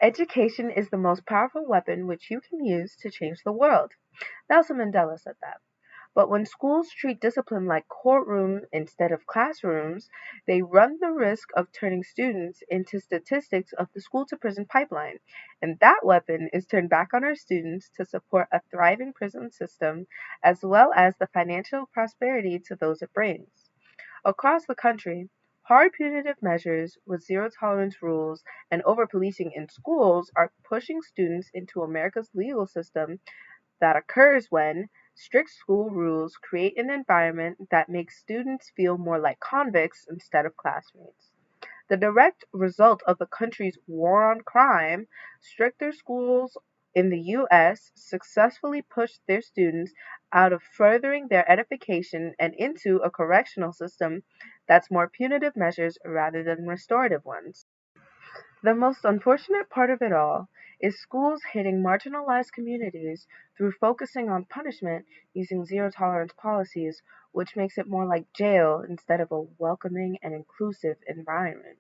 Education is the most powerful weapon which you can use to change the world. Nelson Mandela said that. But when schools treat discipline like courtrooms instead of classrooms, they run the risk of turning students into statistics of the school to prison pipeline. And that weapon is turned back on our students to support a thriving prison system as well as the financial prosperity to those it brings. Across the country, hard punitive measures with zero tolerance rules and over policing in schools are pushing students into America's legal system that occurs when strict school rules create an environment that makes students feel more like convicts instead of classmates. The direct result of the country's war on crime, stricter schools in the US successfully pushed their students out of furthering their edification and into a correctional system that's more punitive measures rather than restorative ones. The most unfortunate part of it all is schools hitting marginalized communities through focusing on punishment using zero tolerance policies, which makes it more like jail instead of a welcoming and inclusive environment.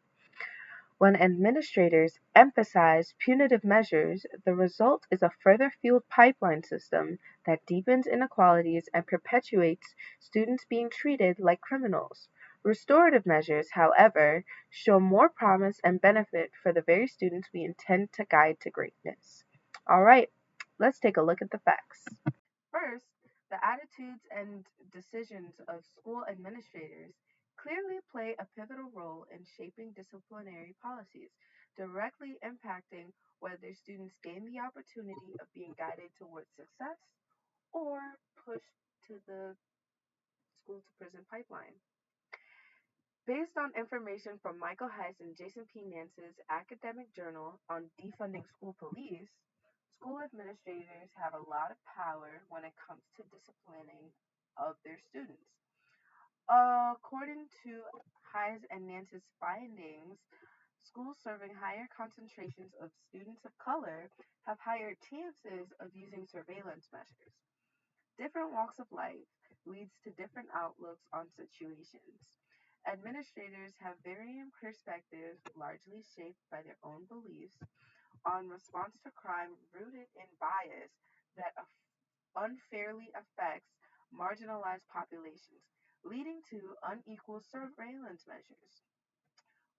When administrators emphasize punitive measures, the result is a further fueled pipeline system that deepens inequalities and perpetuates students being treated like criminals. Restorative measures, however, show more promise and benefit for the very students we intend to guide to greatness. All right, let's take a look at the facts. First, the attitudes and decisions of school administrators clearly play a pivotal role in shaping disciplinary policies, directly impacting whether students gain the opportunity of being guided towards success or pushed to the school to prison pipeline. Based on information from Michael Heiss and Jason P. Nance's academic journal on defunding school police, school administrators have a lot of power when it comes to disciplining of their students. According to Heiss and Nance's findings, schools serving higher concentrations of students of color have higher chances of using surveillance measures. Different walks of life leads to different outlooks on situations. Administrators have varying perspectives, largely shaped by their own beliefs, on response to crime rooted in bias that unfairly affects marginalized populations, leading to unequal surveillance measures.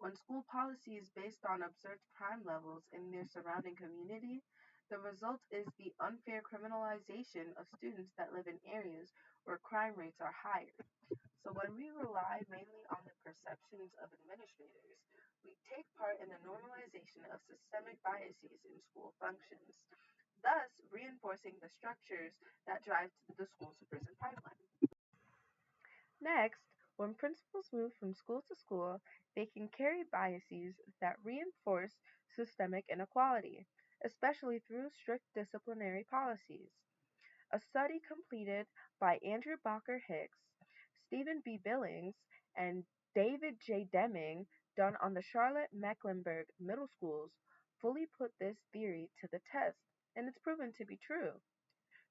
When school policy is based on observed crime levels in their surrounding community, the result is the unfair criminalization of students that live in areas where crime rates are higher. So when we rely mainly on the perceptions of administrators, we take part in the normalization of systemic biases in school functions, thus reinforcing the structures that drive the school to prison pipeline. Next, when principals move from school to school, they can carry biases that reinforce systemic inequality, especially through strict disciplinary policies. A study completed by Andrew Bacher Hicks, Stephen B. Billings, and David J. Deming, done on the Charlotte Mecklenburg middle schools, fully put this theory to the test, and it's proven to be true.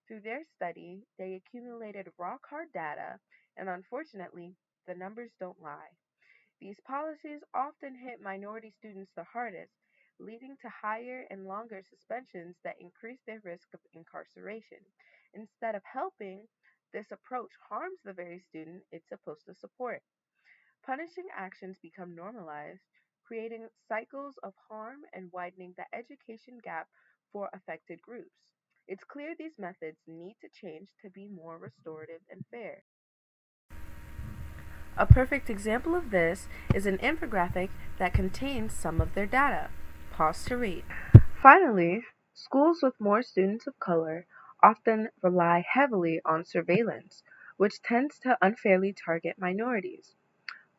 Through their study, they accumulated rock hard data, and unfortunately, the numbers don't lie. These policies often hit minority students the hardest, leading to higher and longer suspensions that increase their risk of incarceration. Instead of helping, this approach harms the very student it's supposed to support. Punishing actions become normalized, creating cycles of harm and widening the education gap for affected groups. It's clear these methods need to change to be more restorative and fair. A perfect example of this is an infographic that contains some of their data. Pause to read. Finally, schools with more students of color often rely heavily on surveillance, which tends to unfairly target minorities.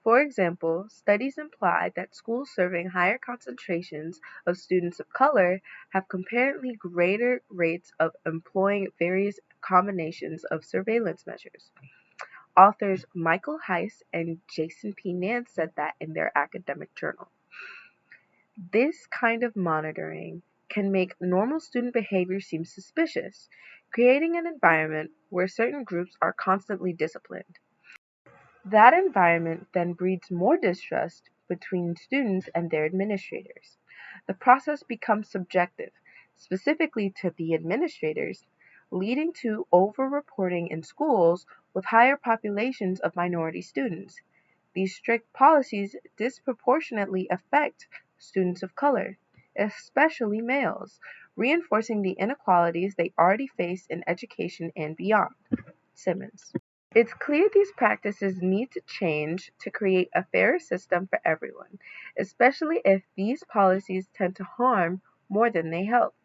For example, studies imply that schools serving higher concentrations of students of color have comparatively greater rates of employing various combinations of surveillance measures. Authors Michael Heiss and Jason P. Nance said that in their academic journal. This kind of monitoring can make normal student behavior seem suspicious, creating an environment where certain groups are constantly disciplined. That environment then breeds more distrust between students and their administrators. the process becomes subjective, specifically to the administrators, leading to over-reporting in schools with higher populations of minority students. These strict policies disproportionately affect students of color, especially males, reinforcing the inequalities they already face in education and beyond. Simmons. It's clear these practices need to change to create a fairer system for everyone, especially if these policies tend to harm more than they help.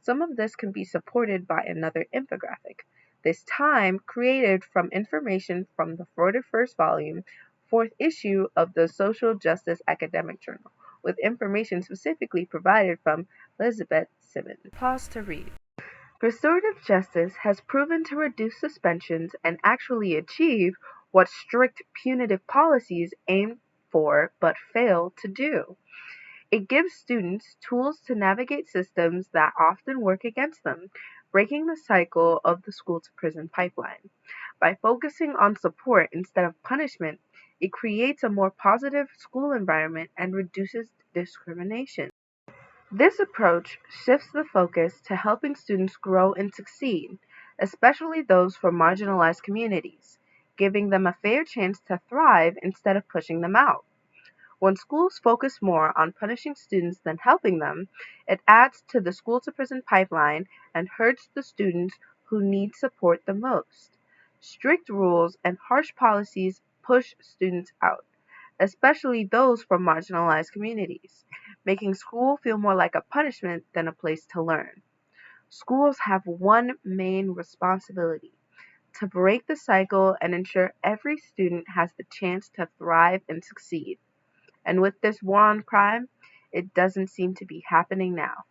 Some of this can be supported by another infographic, this time created from information from the 41st volume, fourth issue of the Social Justice Academic Journal, with information specifically provided from Elizabeth Simmons. Pause to read. Restorative justice has proven to reduce suspensions and actually achieve what strict punitive policies aim for but fail to do. It gives students tools to navigate systems that often work against them, breaking the cycle of the school to prison pipeline. By focusing on support instead of punishment, it creates a more positive school environment and reduces discrimination. This approach shifts the focus to helping students grow and succeed, especially those from marginalized communities, giving them a fair chance to thrive instead of pushing them out. When schools focus more on punishing students than helping them, it adds to the school to prison pipeline and hurts the students who need support the most. Strict rules and harsh policies push students out, especially those from marginalized communities, making school feel more like a punishment than a place to learn. Schools have one main responsibility: to break the cycle and ensure every student has the chance to thrive and succeed. And with this war on crime, it doesn't seem to be happening now.